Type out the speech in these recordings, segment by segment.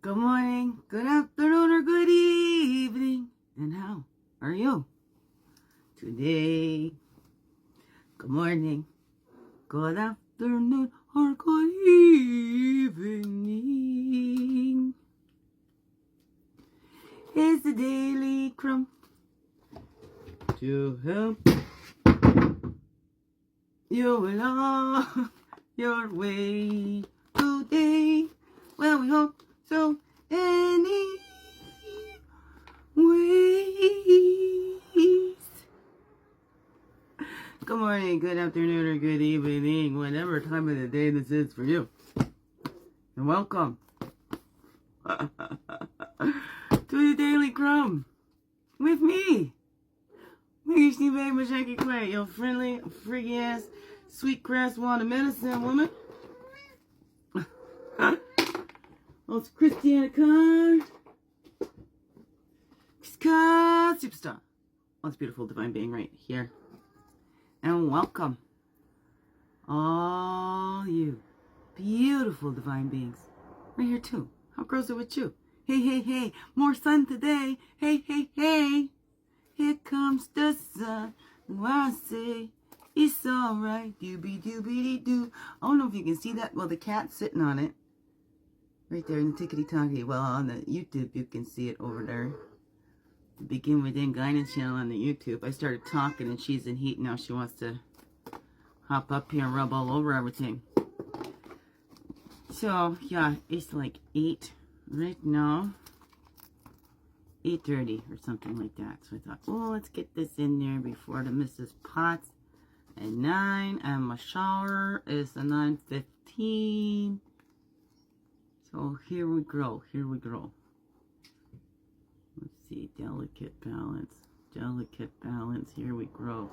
Good morning, good afternoon, or good evening. And how are you today? Good morning, good afternoon, or good evening. It's the Daily CRUMB to help you along your way today. Well, we hope so anyways. Good morning, good afternoon, or good evening, whatever time of the day this is for you. And welcome to the Daily CRUMB with me, iwishhewouldhavejusthitme, your friendly, freaky ass, sweet grass water medicine woman. Oh, it's Christiana Card. Superstar. Oh, it's beautiful divine being right here. And welcome, all you beautiful divine beings. Right here too. How grows it with you? Hey, hey, hey. More sun today. Hey, hey, hey. Here comes the sun. I say it's alright. Doobie doobie doo. I don't know if you can see that. Well, the cat's sitting on it. Right there in the tickety-tocky. Well, on the YouTube, you can see it over there. The Begin Within Guidance channel on the YouTube. I started talking and she's in heat. Now she wants to hop up here and rub all over everything. So, yeah, it's like 8 right now. 8:30 or something like that. So I thought, oh, let's get this in there before the Mrs. Potts at 9. And my shower is a 9:15. So here we grow, here we grow. Let's see, delicate balance, here we grow.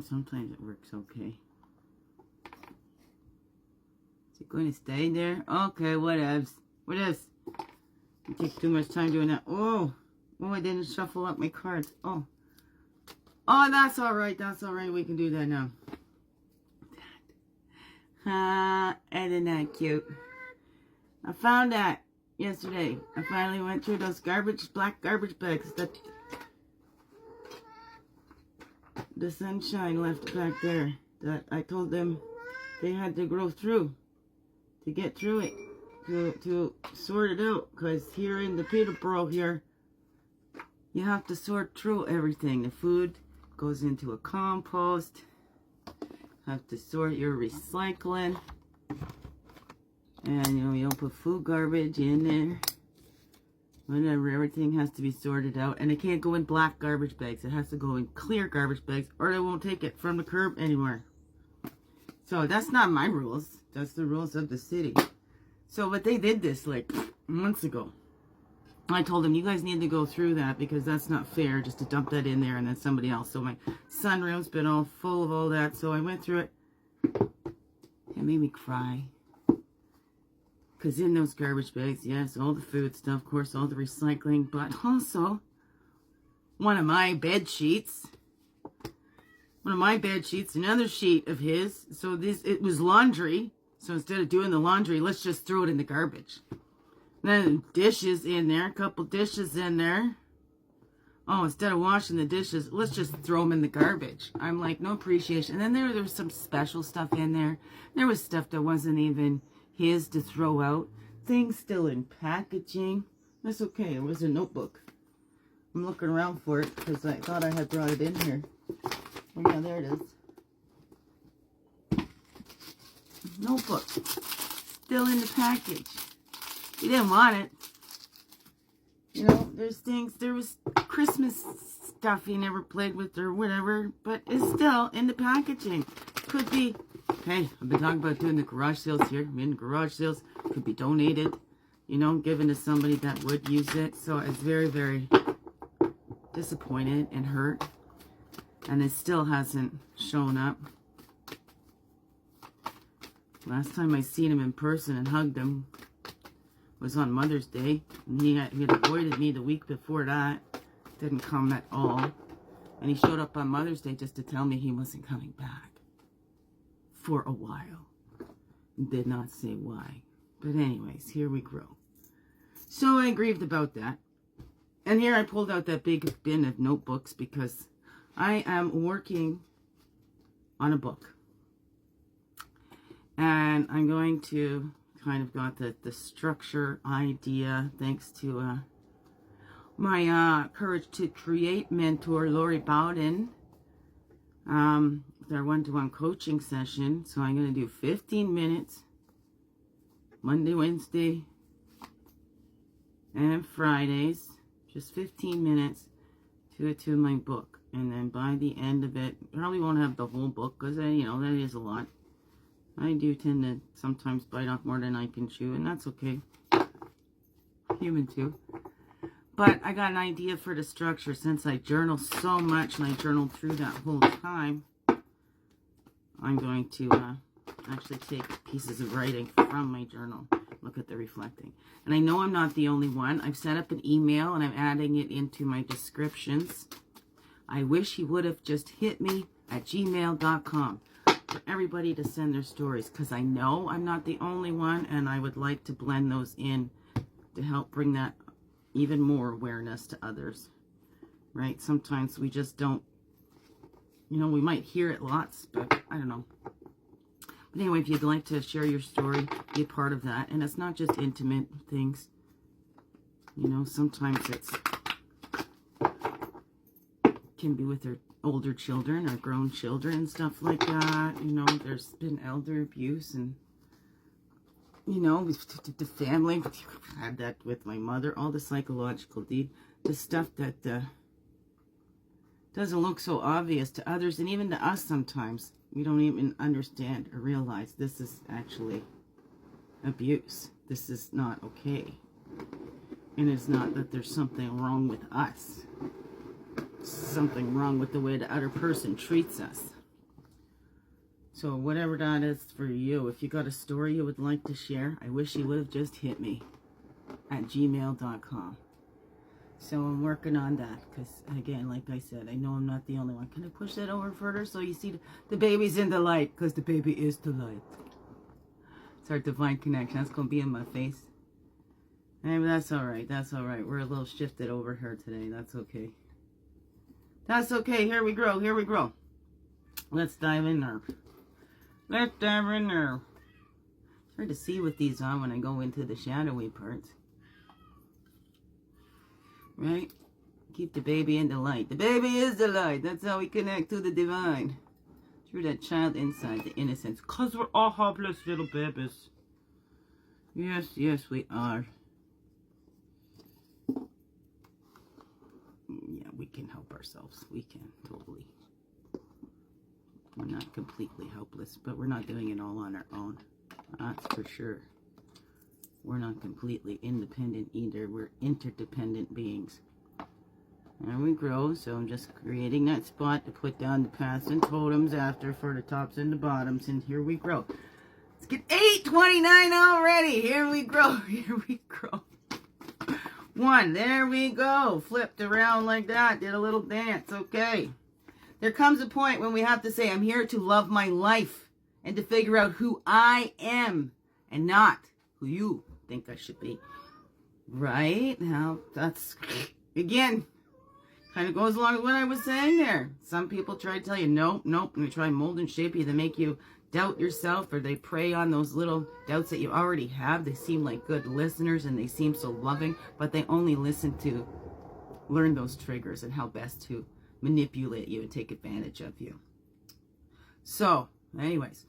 Sometimes it works okay. Is it going to stay there? Okay, whatevs. You take too much time doing that. Oh, I didn't shuffle up my cards. Oh, that's all right, we can do that now. Isn't that cute? I found that yesterday. I finally went through those black garbage bags that the sunshine left back there. That I told them they had to grow through to get through it, to sort it out. Because here in the Peterborough here, you have to sort through everything. The food goes into a compost. Have to sort your recycling, and you don't put food garbage in there. Whatever, everything has to be sorted out, and it can't go in black garbage bags. It has to go in clear garbage bags, or they won't take it from the curb anywhere. So that's not my rules. That's the rules of the city. So, but they did this like months ago. I told them, you guys need to go through that because that's not fair just to dump that in there and then somebody else. So my sunroom's been all full of all that. So I went through it. It made me cry. Because in those garbage bags, yes, all the food stuff, of course, all the recycling, but also one of my bed sheets, another sheet of his. So it was laundry. So instead of doing the laundry, let's just throw it in the garbage. Then dishes in there, a couple dishes in there. Oh, instead of washing the dishes, let's just throw them in the garbage. I'm like, no appreciation. And then there was some special stuff in there. There was stuff that wasn't even his to throw out. Things still in packaging. That's okay. It was a notebook. I'm looking around for it because I thought I had brought it in here. Oh, yeah, there it is. Notebook. Still in the package. He didn't want it. You know, there's things, there was Christmas stuff he never played with or whatever, but it's still in the packaging. Could be, hey, I've been talking about doing the garage sales here. I'm in garage sales. Could be donated, you know, given to somebody that would use it. So I was very, very disappointed and hurt. And it still hasn't shown up. Last time I seen him in person and hugged him was on Mother's Day, and he had avoided me the week before that. Didn't come at all, and he showed up on Mother's Day just to tell me he wasn't coming back for a while. Did not say why. But anyways, here we grow. So I grieved about that. And here I pulled out that big bin of notebooks because I am working on a book. And I'm going to kind of got the structure idea thanks to my Courage to Create mentor, Lori Bowden, with our one-to-one coaching session. So I'm going to do 15 minutes, Monday, Wednesday, and Fridays, just 15 minutes to my book. And then by the end of it, probably won't have the whole book because, you know, that is a lot. I do tend to sometimes bite off more than I can chew, and that's okay. Human too. But I got an idea for the structure since I journal so much, and I journaled through that whole time. I'm going to actually take pieces of writing from my journal. Look at the reflecting. And I know I'm not the only one. I've set up an email, and I'm adding it into my descriptions. I wish he would have just hit me at gmail.com. For everybody to send their stories, because I know I'm not the only one, and I would like to blend those in to help bring that even more awareness to others, right? Sometimes we just don't, you know, we might hear it lots, but I don't know. But anyway, if you'd like to share your story, be a part of that. And it's not just intimate things, you know, sometimes it's can be with their older children or grown children and stuff like that. You know, there's been elder abuse, and you know, the family, I had that with my mother, all the psychological the stuff that doesn't look so obvious to others, and even to us sometimes. We don't even understand or realize this is actually abuse. This is not okay. And it's not that there's something wrong with us. Something wrong with the way the other person treats us. So whatever that is for you, if you got a story you would like to share, I wish you would have just hit me at gmail.com. So I'm working on that because, again, like I said, I know I'm not the only one. Can I push that over further so you see the baby's in the light? Because the baby is the light. It's our divine connection. That's going to be in my face. Anyway, that's all right. That's all right. We're a little shifted over here today. That's okay. That's okay. Here we grow. Here we grow. Let's dive in there. Let's dive in there. It's hard to see with these on when I go into the shadowy parts. Right? Keep the baby in the light. The baby is the light. That's how we connect to the divine. Through that child inside, the innocence. Because we're all helpless little babies. Yes, yes, we are. Yeah, we can help ourselves. We can, totally. We're not completely helpless, but we're not doing it all on our own. That's for sure. We're not completely independent either. We're interdependent beings. And we grow, so I'm just creating that spot to put down the paths and totems after for the tops and the bottoms, and here we grow. Let's get 8:29 already. Here we grow. Here we grow. 1. There we go. Flipped around like that. Did a little dance. Okay. There comes a point when we have to say, I'm here to love my life and to figure out who I am and not who you think I should be. Right? Now, that's, again, kind of goes along with what I was saying there. Some people try to tell you, nope, nope, and they try to mold and shape you to make you doubt yourself, or they prey on those little doubts that you already have. They seem like good listeners and they seem so loving, but they only listen to learn those triggers and how best to manipulate you and take advantage of you. So, anyways,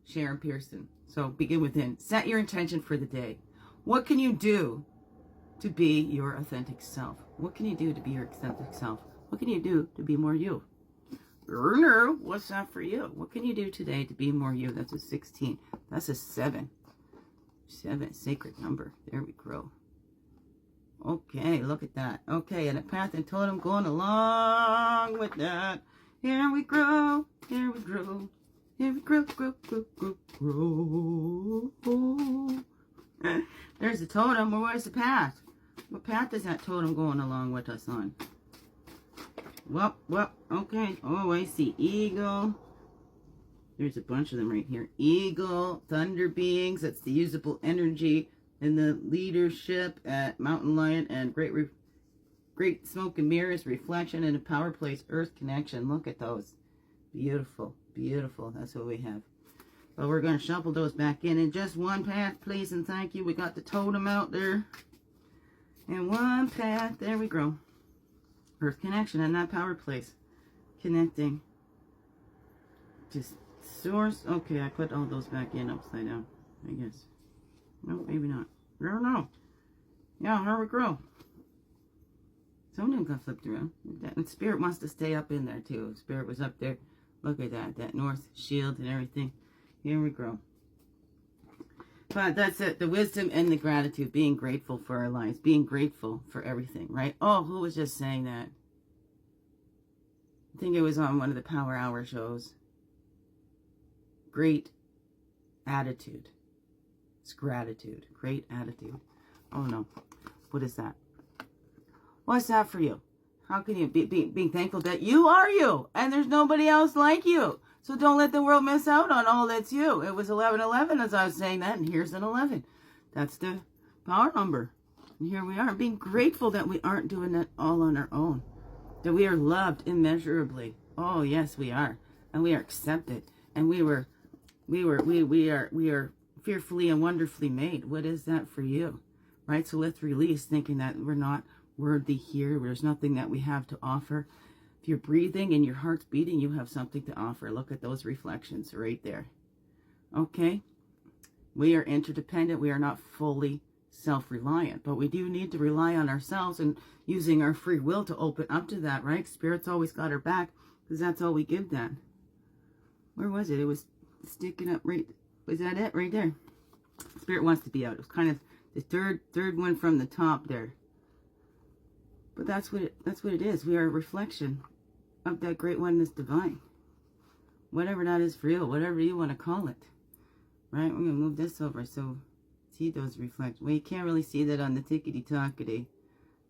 Sharon Pearson. So, begin within. Set your intention for the day. What can you do to be your authentic self? What can you do to be your authentic self? What can you do to be more you? What's that for you? What can you do today to be more you? That's a 16. That's a 7. 7, sacred number. There we grow. Okay, look at that. Okay, and a path and totem going along with that. Here we grow. Here we grow. Here we grow, grow, grow, grow, grow. There's the totem. Well, where's the path? What path is that totem going along with us on? Well, okay. Oh, I see. Eagle. There's a bunch of them right here. Eagle, thunder beings. That's the usable energy in the leadership at Mountain Lion, and great smoke and mirrors, reflection, and a power place, earth connection. Look at those. Beautiful, beautiful. That's what we have. But we're going to shuffle those back in just one path, please, and thank you. We got the totem out there. And one path. There we go. Earth connection and that power place. Connecting. Just source. Okay, I put all those back in upside down, I guess. No, maybe not. I don't know. Yeah, here we go. Some of them got flipped around. That spirit wants to stay up in there too. Spirit was up there. Look at that. That north shield and everything. Here we go. But that's it. The wisdom and the gratitude. Being grateful for our lives. Being grateful for everything, right? Oh, who was just saying that? I think it was on one of the Power Hour shows. Great attitude. It's gratitude. Great attitude. Oh no. What is that? What's that for you? How can you be being thankful that you are you and there's nobody else like you? So don't let the world miss out on all that's you. It was 1111 as I was saying that, and here's an 11. That's the power number. And here we are, being grateful that we aren't doing it all on our own. That we are loved immeasurably. Oh yes, we are. And we are accepted. And we are fearfully and wonderfully made. What is that for you? Right? So let's release thinking that we're not worthy here. There's nothing that we have to offer. If you're breathing and your heart's beating, you have something to offer. Look at those reflections right there. Okay? We are interdependent. We are not fully self-reliant, but we do need to rely on ourselves and using our free will to open up to that, right? Spirit's always got our back because that's all we give that. Where was it? It was sticking up right. Was that it? Right there. Spirit wants to be out. It was kind of the third one from the top there. But that's what it is. We are a reflection of that great oneness divine. Whatever that is for you, whatever you want to call it. Right? We're going to move this over so see those reflections. Well, you can't really see that on the tickety-tockety.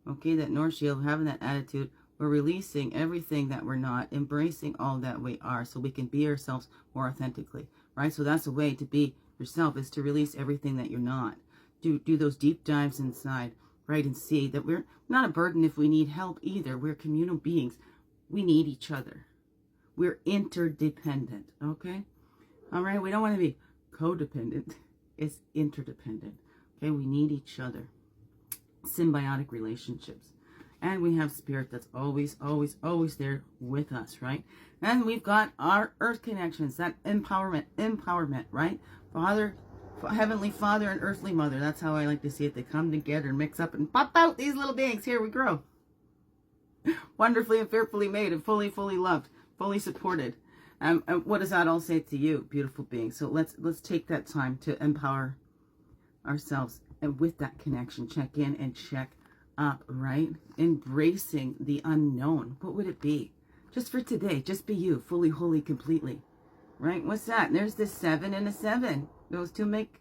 Okay, that North Shield, having that attitude. We're releasing everything that we're not, embracing all that we are so we can be ourselves more authentically. Right? So that's a way to be yourself, is to release everything that you're not. Do those deep dives inside. Right, and see that we're not a burden if we need help either. We're communal beings. We need each other. We're interdependent, okay? All right, we don't want to be codependent. It's interdependent, okay? We need each other. Symbiotic relationships. And we have spirit that's always, always, always there with us, right? And we've got our earth connections, that empowerment, right? Heavenly Father and Earthly Mother. That's how I like to see it. They come together and mix up and pop out these little beings. Here we grow. Wonderfully and fearfully made and fully loved, fully supported. And what does that all say to you, beautiful beings? So let's take that time to empower ourselves. And with that connection, check in and check up, right? Embracing the unknown. What would it be? Just for today, just be you, fully, wholly, completely. Right? What's that? And there's this 7 and a 7. Those two make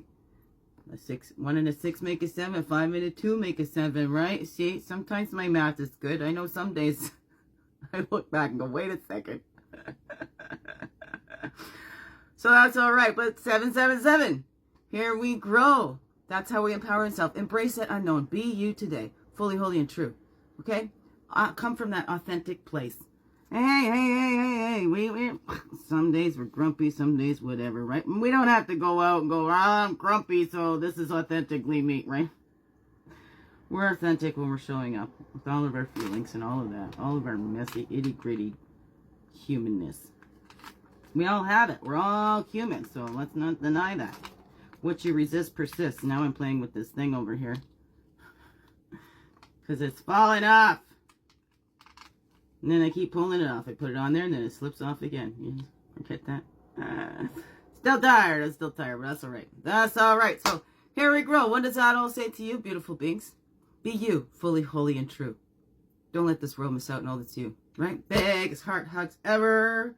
a 6. 1 and a 6 make a 7. 5 and a 2 make a 7, right? See, sometimes my math is good. I know some days I look back and go, wait a second. So that's all right. But 777. Here we grow. That's how we empower ourselves. Embrace that unknown. Be you today. Fully, holy, and true. Okay? Come from that authentic place. Hey. We some days we're grumpy, some days whatever, right? We don't have to go out and go, I'm grumpy, so this is authentically me, right? We're authentic when we're showing up with all of our feelings and all of that. All of our messy, itty-gritty humanness. We all have it. We're all human, so let's not deny that. What you resist persists. Now I'm playing with this thing over here. Because it's falling off. And then I keep pulling it off. I put it on there and then it slips off again. You get that? Still tired. I'm still tired, but that's all right. That's all right. So here we grow. What does that all say to you, beautiful beings? Be you, fully, holy, and true. Don't let this world miss out on all that's you. Right? Biggest heart hugs ever.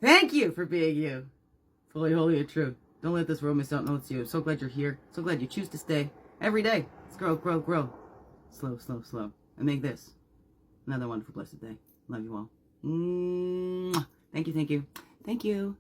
Thank you for being you. Fully, holy, and true. Don't let this world miss out on all that's you. I'm so glad you're here. So glad you choose to stay. Every day. Let's grow. Slow. And make this another wonderful, blessed day. Love you all. Thank you.